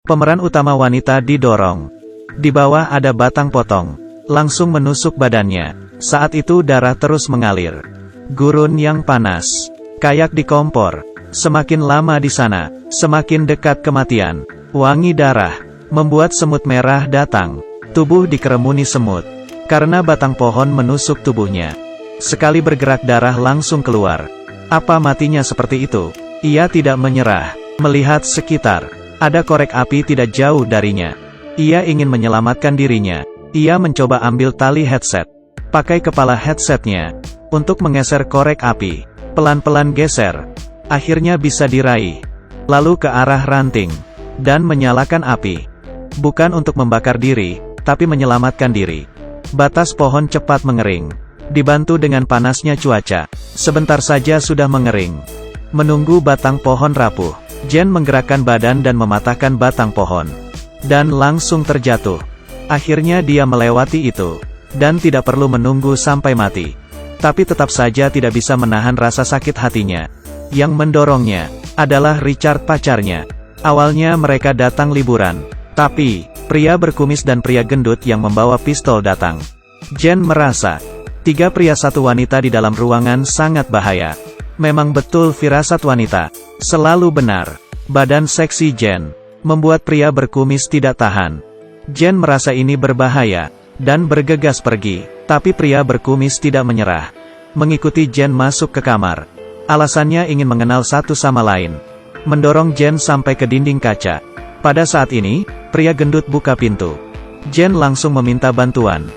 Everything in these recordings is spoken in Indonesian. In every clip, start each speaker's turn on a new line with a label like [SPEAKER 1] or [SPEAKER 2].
[SPEAKER 1] Pemeran utama wanita didorong. Di bawah ada batang potong. Langsung menusuk badannya. Saat itu darah terus mengalir. Gurun yang panas. Kayak di kompor. Semakin lama di sana, semakin dekat kematian. Wangi darah membuat semut merah datang. Tubuh dikeremuni semut. Karena batang pohon menusuk tubuhnya. Sekali bergerak darah langsung keluar. Apa matinya seperti itu? Ia tidak menyerah. Melihat sekitar. Ada korek api tidak jauh darinya. Ia ingin menyelamatkan dirinya. Ia mencoba ambil tali headset. Pakai kepala headsetnya. Untuk menggeser korek api. Pelan-pelan geser. Akhirnya bisa diraih. Lalu ke arah ranting. Dan menyalakan api. Bukan untuk membakar diri, tapi menyelamatkan diri. Batas pohon cepat mengering. Dibantu dengan panasnya cuaca. Sebentar saja sudah mengering. Menunggu batang pohon rapuh. Jen menggerakkan badan dan mematahkan batang pohon. Dan langsung terjatuh. Akhirnya dia melewati itu. Dan tidak perlu menunggu sampai mati. Tapi tetap saja tidak bisa menahan rasa sakit hatinya. Yang mendorongnya adalah Richard pacarnya. Awalnya mereka datang liburan. Tapi, pria berkumis dan pria gendut yang membawa pistol datang. Jen merasa, 3 pria 1 wanita di dalam ruangan sangat bahaya. Memang betul firasat wanita. Selalu benar. Badan seksi Jen membuat pria berkumis tidak tahan. Jen merasa ini berbahaya, dan bergegas pergi, tapi pria berkumis tidak menyerah. Mengikuti Jen masuk ke kamar. Alasannya ingin mengenal satu sama lain. Mendorong Jen sampai ke dinding kaca. Pada saat ini, pria gendut buka pintu. Jen langsung meminta bantuan.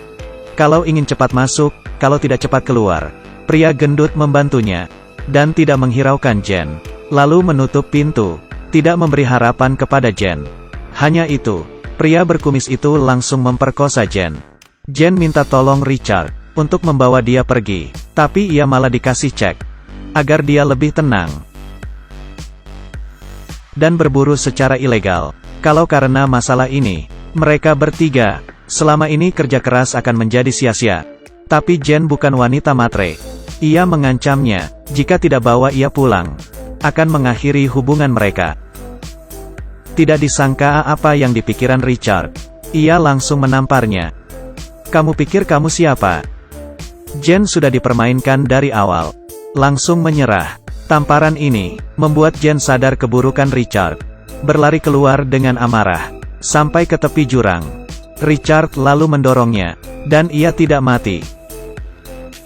[SPEAKER 1] Kalau ingin cepat masuk, kalau tidak cepat keluar. Pria gendut membantunya, dan tidak menghiraukan Jen. Lalu menutup pintu. Tidak memberi harapan kepada Jen. Hanya itu, pria berkumis itu langsung memperkosa Jen. Jen minta tolong Richard untuk membawa dia pergi, tapi ia malah dikasih cek agar dia lebih tenang dan berburu secara ilegal. Kalau karena masalah ini, mereka bertiga selama ini kerja keras akan menjadi sia-sia. Tapi Jen bukan wanita matre. Ia mengancamnya, jika tidak bawa ia pulang, akan mengakhiri hubungan mereka. Tidak disangka apa yang dipikiran Richard. Ia langsung menamparnya. Kamu pikir kamu siapa? Jen sudah dipermainkan dari awal. Langsung menyerah. Tamparan ini membuat Jen sadar keburukan Richard. Berlari keluar dengan amarah. Sampai ke tepi jurang. Richard lalu mendorongnya. Dan ia tidak mati.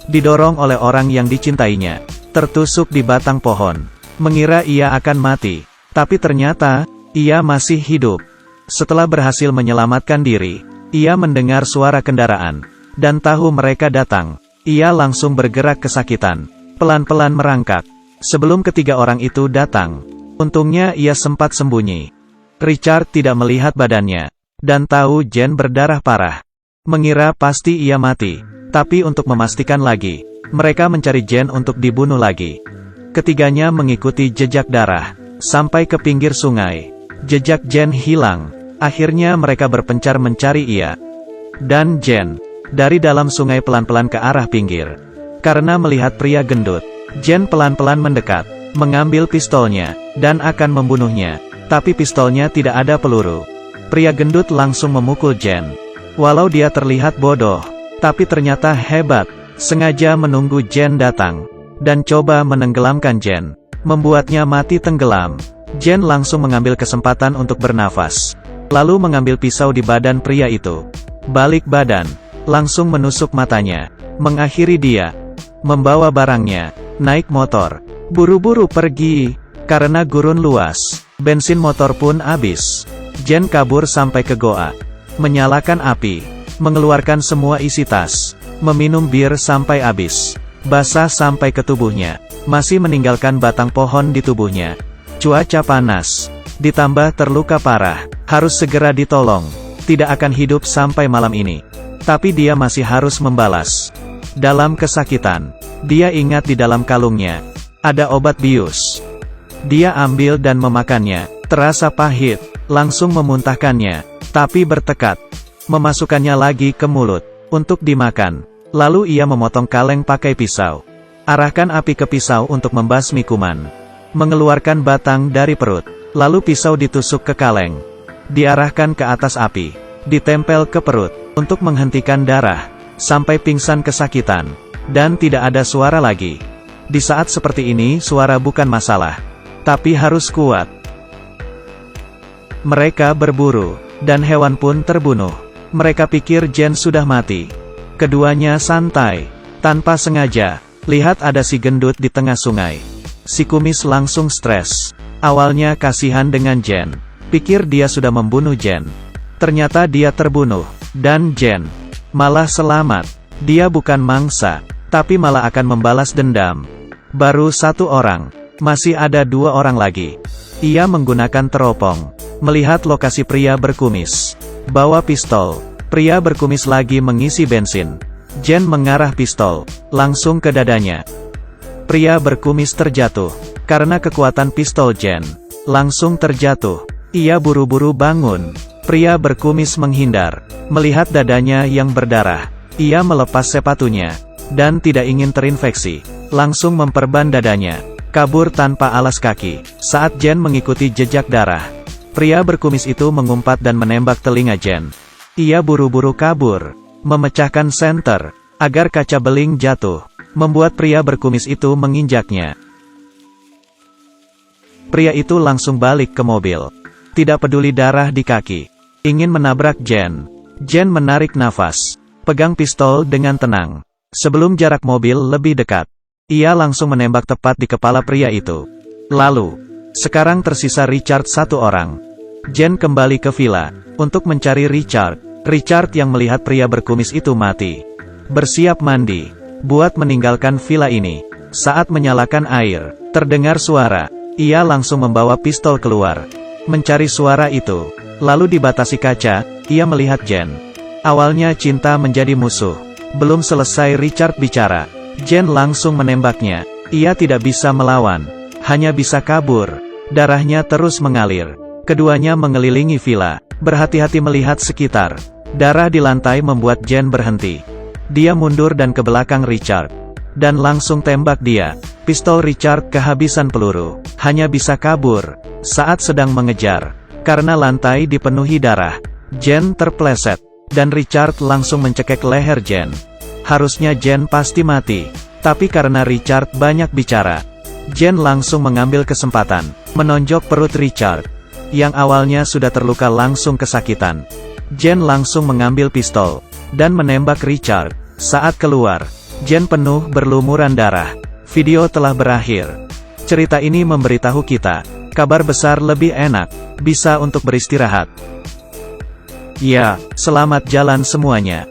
[SPEAKER 1] Didorong oleh orang yang dicintainya. Tertusuk di batang pohon. Mengira ia akan mati. Tapi ternyata, ia masih hidup. Setelah berhasil menyelamatkan diri, ia mendengar suara kendaraan. Dan tahu mereka datang. Ia langsung bergerak kesakitan. Pelan-pelan merangkak. Sebelum ketiga orang itu datang. Untungnya ia sempat sembunyi. Richard tidak melihat badannya. Dan tahu Jen berdarah parah. Mengira pasti ia mati. Tapi untuk memastikan lagi, mereka mencari Jen untuk dibunuh lagi. Ketiganya mengikuti jejak darah. Sampai ke pinggir sungai. Jejak Jen hilang. Akhirnya mereka berpencar mencari ia. Dan Jen, dari dalam sungai pelan-pelan ke arah pinggir. Karena melihat pria gendut, Jen pelan-pelan mendekat, mengambil pistolnya, dan akan membunuhnya. Tapi pistolnya tidak ada peluru. Pria gendut langsung memukul Jen. Walau dia terlihat bodoh, tapi ternyata hebat. Sengaja menunggu Jen datang. Dan coba menenggelamkan Jen. Membuatnya mati tenggelam. Jen langsung mengambil kesempatan untuk bernafas. Lalu mengambil pisau di badan pria itu. Balik badan. Langsung menusuk matanya. Mengakhiri dia. Membawa barangnya. Naik motor. Buru-buru pergi. Karena gurun luas. Bensin motor pun habis. Jen kabur sampai ke goa. Menyalakan api. Mengeluarkan semua isi tas. Meminum bir sampai habis. Basah sampai ke tubuhnya. Masih meninggalkan batang pohon di tubuhnya. Cuaca panas. Ditambah terluka parah. Harus segera ditolong. Tidak akan hidup sampai malam ini. Tapi dia masih harus membalas. Dalam kesakitan. Dia ingat di dalam kalungnya. Ada obat bius. Dia ambil dan memakannya. Terasa pahit. Langsung memuntahkannya. Tapi bertekad. Memasukkannya lagi ke mulut. Untuk dimakan. Lalu ia memotong kaleng pakai pisau. Arahkan api ke pisau untuk membasmi kuman. Mengeluarkan batang dari perut. Lalu pisau ditusuk ke kaleng. diarahkan ke atas api, ditempel ke perut, untuk menghentikan darah, sampai pingsan kesakitan, dan tidak ada suara lagi. Di saat seperti ini suara bukan masalah, tapi harus kuat. Mereka berburu, dan hewan pun terbunuh. Mereka pikir Jen sudah mati. Keduanya santai, tanpa sengaja, lihat ada si gendut di tengah sungai. Si kumis langsung stres. Awalnya kasihan dengan Jen, pikir dia sudah membunuh Jen. Ternyata dia terbunuh, dan Jen malah selamat. Dia bukan mangsa, tapi malah akan membalas dendam. Baru satu orang, masih ada dua orang lagi. Ia menggunakan teropong, melihat lokasi pria berkumis. Bawa pistol, pria berkumis lagi mengisi bensin. Jen mengarah pistol, langsung ke dadanya. Pria berkumis terjatuh, karena kekuatan pistol Jen. Langsung terjatuh, ia buru-buru bangun. Pria berkumis menghindar, melihat dadanya yang berdarah. Ia melepas sepatunya, dan tidak ingin terinfeksi. Langsung memperban dadanya, kabur tanpa alas kaki. Saat Jen mengikuti jejak darah, pria berkumis itu mengumpat dan menembak telinga Jen. Ia buru-buru kabur, memecahkan senter, agar kaca beling jatuh, membuat pria berkumis itu menginjaknya. Pria itu langsung balik ke mobil, tidak peduli darah di kaki, ingin menabrak Jen. Jen menarik nafas, pegang pistol dengan tenang. Sebelum jarak mobil lebih dekat, ia langsung menembak tepat di kepala pria itu. Lalu, sekarang tersisa Richard satu orang. Jen kembali ke villa, untuk mencari Richard. Richard yang melihat pria berkumis itu mati, bersiap mandi, buat meninggalkan villa ini. Saat menyalakan air, terdengar suara. Ia langsung membawa pistol keluar, mencari suara itu. Lalu dibatasi kaca, ia melihat Jen. Awalnya cinta menjadi musuh. Belum selesai Richard bicara, Jen langsung menembaknya. Ia tidak bisa melawan, hanya bisa kabur. Darahnya terus mengalir. Keduanya mengelilingi villa, berhati-hati melihat sekitar. Darah di lantai membuat Jen berhenti. Dia mundur dan ke belakang Richard, dan langsung tembak dia. Pistol Richard kehabisan peluru, hanya bisa kabur. Saat sedang mengejar, karena lantai dipenuhi darah, Jen terpleset, dan Richard langsung mencekik leher Jen. Harusnya Jen pasti mati, tapi karena Richard banyak bicara, Jen langsung mengambil kesempatan, menonjok perut Richard, yang awalnya sudah terluka langsung kesakitan. Jen langsung mengambil pistol, dan menembak Richard. Saat keluar, Jen penuh berlumuran darah. Video telah berakhir. Cerita ini memberitahu kita, kabar besar lebih enak, bisa untuk beristirahat. Ya, selamat jalan semuanya.